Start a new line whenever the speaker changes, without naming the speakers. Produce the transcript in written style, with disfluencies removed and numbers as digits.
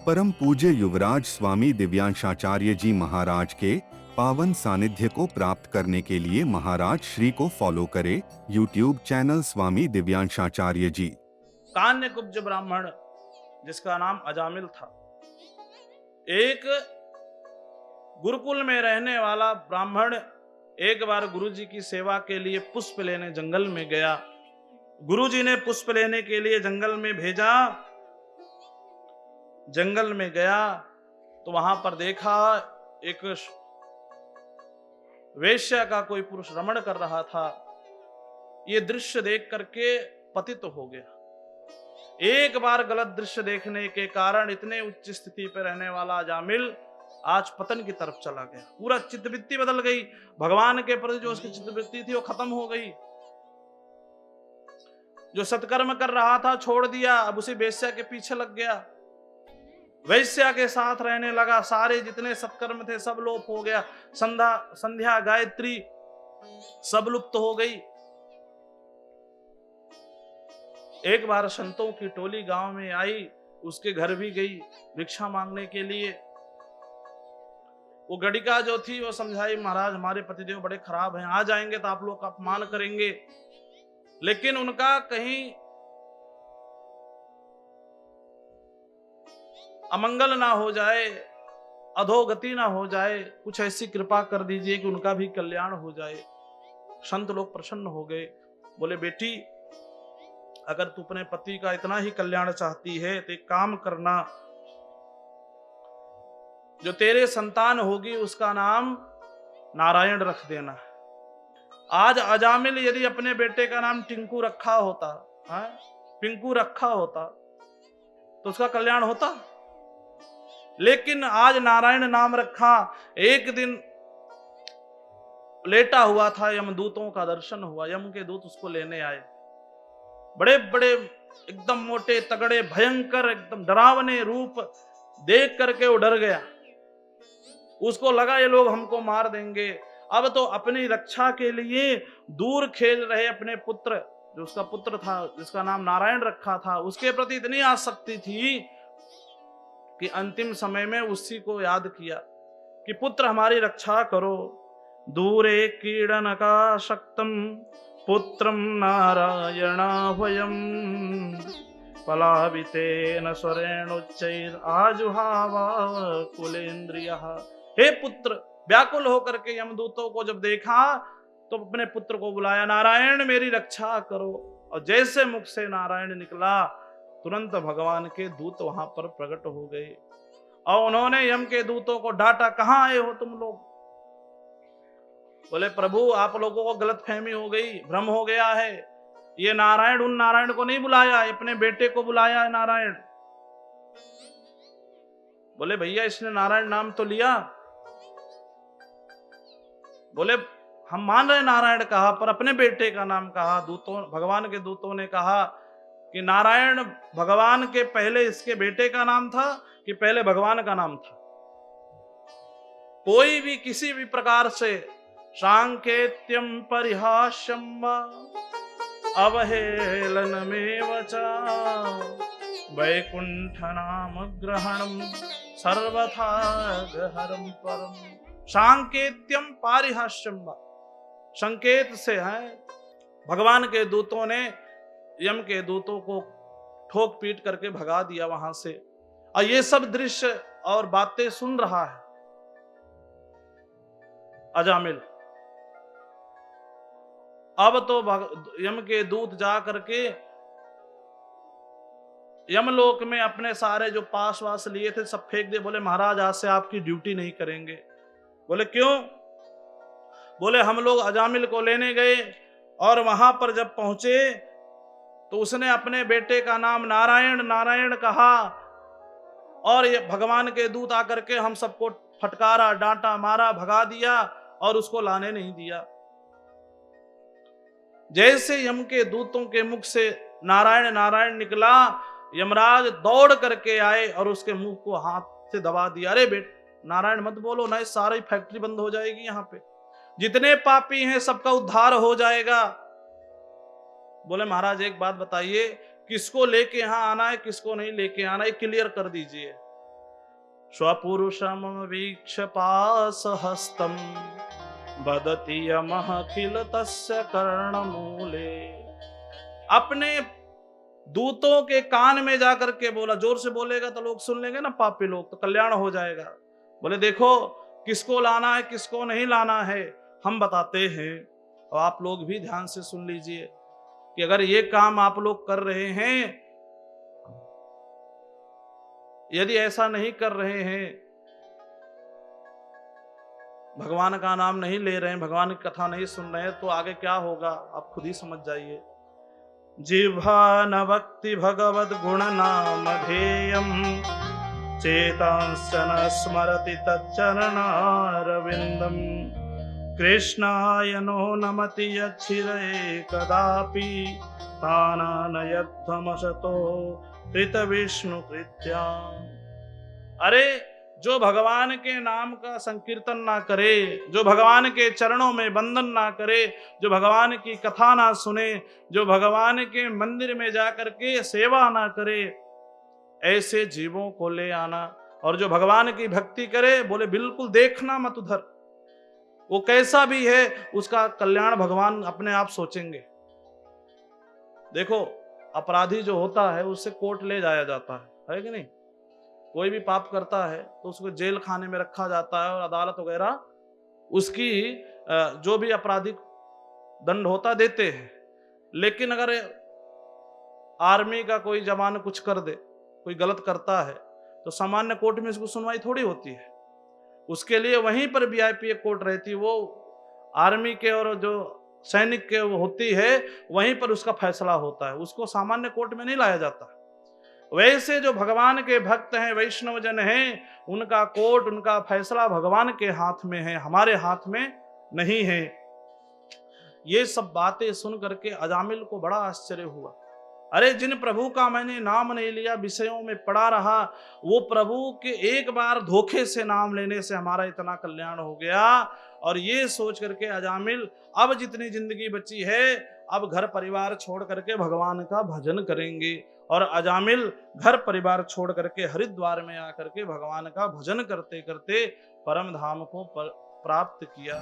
परम पूज्य युवराज स्वामी दिव्यांशाचार्य जी महाराज के पावन सानिध्य को प्राप्त करने के लिए महाराज श्री को फॉलो करें यूट्यूब चैनल स्वामी दिव्यांशाचार्य जी।
कान्य कुब्ज ब्राह्मण जिसका नाम अजामिल था, एक गुरुकुल में रहने वाला ब्राह्मण एक बार गुरुजी की सेवा के लिए पुष्प लेने जंगल में गया। गुरुजी ने पुष्प लेने के लिए जंगल में भेजा। जंगल में गया तो वहां पर देखा एक वेश्या का कोई पुरुष रमण कर रहा था। ये दृश्य देख करके पतित हो गया। एक बार गलत दृश्य देखने के कारण इतने उच्च स्थिति पर रहने वाला अजामिल आज पतन की तरफ चला गया। पूरा चित्तवृत्ति बदल गई। भगवान के प्रति जो उसकी चित्तवृत्ति थी वो खत्म हो गई। जो सत्कर्म कर रहा था छोड़ दिया, अब उसी वेश्या के पीछे लग गया। वैश्या के साथ रहने लगा। सारे जितने सत्कर्म थे सब लोप हो गया। संध्या गायत्री सब लुप्त हो गई। एक बार संतों की टोली गांव में आई, उसके घर भी गई भिक्षा मांगने के लिए। वो गड़िका जो थी वो समझाई, महाराज हमारे पतिदेव बड़े खराब हैं, आ जाएंगे तो आप लोग का अपमान करेंगे। लेकिन उनका कहीं अमंगल ना हो जाए, अधोगति ना हो जाए, कुछ ऐसी कृपा कर दीजिए कि उनका भी कल्याण हो जाए। संत लोग प्रसन्न हो गए। बोले बेटी, अगर तू अपने पति का इतना ही कल्याण चाहती है तो एक काम करना, जो तेरे संतान होगी उसका नाम नारायण रख देना। आज अजामिल यदि अपने बेटे का नाम टिंकू रखा होता, पिंकू रखा होता तो उसका कल्याण होता। लेकिन आज नारायण नाम रखा। एक दिन लेटा हुआ था, यमदूतों का दर्शन हुआ। यम के दूत उसको लेने आए। बड़े बड़े एकदम मोटे तगड़े भयंकर एकदम डरावने रूप देख करके वो डर गया। उसको लगा ये लोग हमको मार देंगे। अब तो अपनी रक्षा के लिए दूर खेल रहे अपने पुत्र, जो उसका पुत्र था जिसका नाम नारायण रखा था, उसके प्रति इतनी आसक्ति थी कि अंतिम समय में उसी को याद किया कि पुत्र हमारी रक्षा करो। दूरे कीड़न का शक्तम पुत्रम नारायणाभयम पलावितेन स्वरेणुच्चैर आजुहावा कुलेन्द्रियः। हे पुत्र, व्याकुल होकर के यमदूतों को जब देखा तो अपने पुत्र को बुलाया, नारायण मेरी रक्षा करो। और जैसे मुख से नारायण निकला, तुरंत भगवान के दूत वहां पर प्रकट हो गए और उन्होंने यम के दूतों को डांटा, कहां आए हो तुम लोग? बोले प्रभु, आप लोगों को गलतफहमी हो गई, भ्रम हो गया है। ये नारायण उन नारायण को नहीं बुलाया, अपने बेटे को बुलाया है नारायण। बोले भैया, इसने नारायण नाम तो लिया। बोले हम मान रहे नारायण कहा, पर अपने बेटे का नाम कहा। दूतों, भगवान के दूतों ने कहा कि नारायण भगवान के पहले इसके बेटे का नाम था कि पहले भगवान का नाम था। कोई भी किसी भी प्रकार से सांकेत्यम परिहास्यम अवहेलनमेव च वैकुंठ नाम ग्रहणम सर्वथा गहरम परम। सांकेत्यम पारिहास्यम, संकेत से है। भगवान के दूतों ने यम के दूतों को ठोक पीट करके भगा दिया वहां से। और ये सब दृश्य और बातें सुन रहा है अजामिल। अब तो यम के दूत जा करके यमलोक में अपने सारे जो पास वास लिए थे सब फेंक दे। बोले महाराज, आज से आपकी ड्यूटी नहीं करेंगे। बोले क्यों? बोले हम लोग अजामिल को लेने गए और वहां पर जब पहुंचे तो उसने अपने बेटे का नाम नारायण नारायण कहा और ये भगवान के दूत आकर के हम सबको फटकारा, डांटा, मारा, भगा दिया और उसको लाने नहीं दिया। जैसे यम के दूतों के मुख से नारायण नारायण निकला, यमराज दौड़ करके आए और उसके मुंह को हाथ से दबा दिया। अरे बेट, नारायण मत बोलो ना, इस सारी फैक्ट्री बंद हो जाएगी। यहाँ पे जितने पापी हैं सबका उद्धार हो जाएगा। बोले महाराज एक बात बताइए, किसको लेके यहाँ आना है, किसको नहीं लेके आना है, क्लियर कर दीजिए। स्वपुरुषम वीक्ष पासहस्तं वदति यमः किल तस्य कर्णमूले। अपने दूतों के कान में जाकर के बोला, जोर से बोलेगा तो लोग सुन लेंगे ना, पापी लोग, तो कल्याण हो जाएगा। बोले देखो किसको लाना है किसको नहीं लाना है हम बताते हैं, और आप लोग भी ध्यान से सुन लीजिए कि अगर ये काम आप लोग कर रहे हैं, यदि ऐसा नहीं कर रहे हैं, भगवान का नाम नहीं ले रहे हैं, भगवान की कथा नहीं सुन रहे हैं, तो आगे क्या होगा आप खुद ही समझ जाइए। जिह्वा न भक्ति भगवद गुण नाम धेयम चेतांश्च न स्मरति तच्चरणारविंदम कृष्णाय नो नमति यच्छिरे कदापि तानानयध्वमसतो कृत विष्णु कृत्या। अरे जो भगवान के नाम का संकीर्तन ना करे, जो भगवान के चरणों में बंधन ना करे, जो भगवान की कथा ना सुने, जो भगवान के मंदिर में जाकर के सेवा ना करे, ऐसे जीवों को ले आना। और जो भगवान की भक्ति करे, बोले बिल्कुल देखना मत उधर, वो कैसा भी है उसका कल्याण भगवान अपने आप सोचेंगे। देखो अपराधी जो होता है उससे कोर्ट ले जाया जाता है कि नहीं? कोई भी पाप करता है तो उसको जेल खाने में रखा जाता है और अदालत वगैरह उसकी जो भी आपराधिक दंड होता देते हैं। लेकिन अगर आर्मी का कोई जवान कुछ कर दे, कोई गलत करता है, तो सामान्य कोर्ट में इसको सुनवाई थोड़ी होती है। उसके लिए वहीं पर वीआईपी कोर्ट रहती है, वो आर्मी के और जो सैनिक के वो होती है, वहीं पर उसका फैसला होता है, उसको सामान्य कोर्ट में नहीं लाया जाता। वैसे जो भगवान के भक्त हैं, वैष्णव जन हैं, उनका कोर्ट, उनका फैसला भगवान के हाथ में है, हमारे हाथ में नहीं है। ये सब बातें सुन करके अजामिल को बड़ा आश्चर्य हुआ। अरे जिन प्रभु का मैंने नाम नहीं लिया, विषयों में पड़ा रहा, वो प्रभु के एक बार धोखे से नाम लेने से हमारा इतना कल्याण हो गया। और ये सोच करके अजामिल अब जितनी जिंदगी बची है, अब घर परिवार छोड़ करके भगवान का भजन करेंगे। और अजामिल घर परिवार छोड़ करके हरिद्वार में आकर के भगवान का भजन करते करते परम धाम को प्राप्त किया।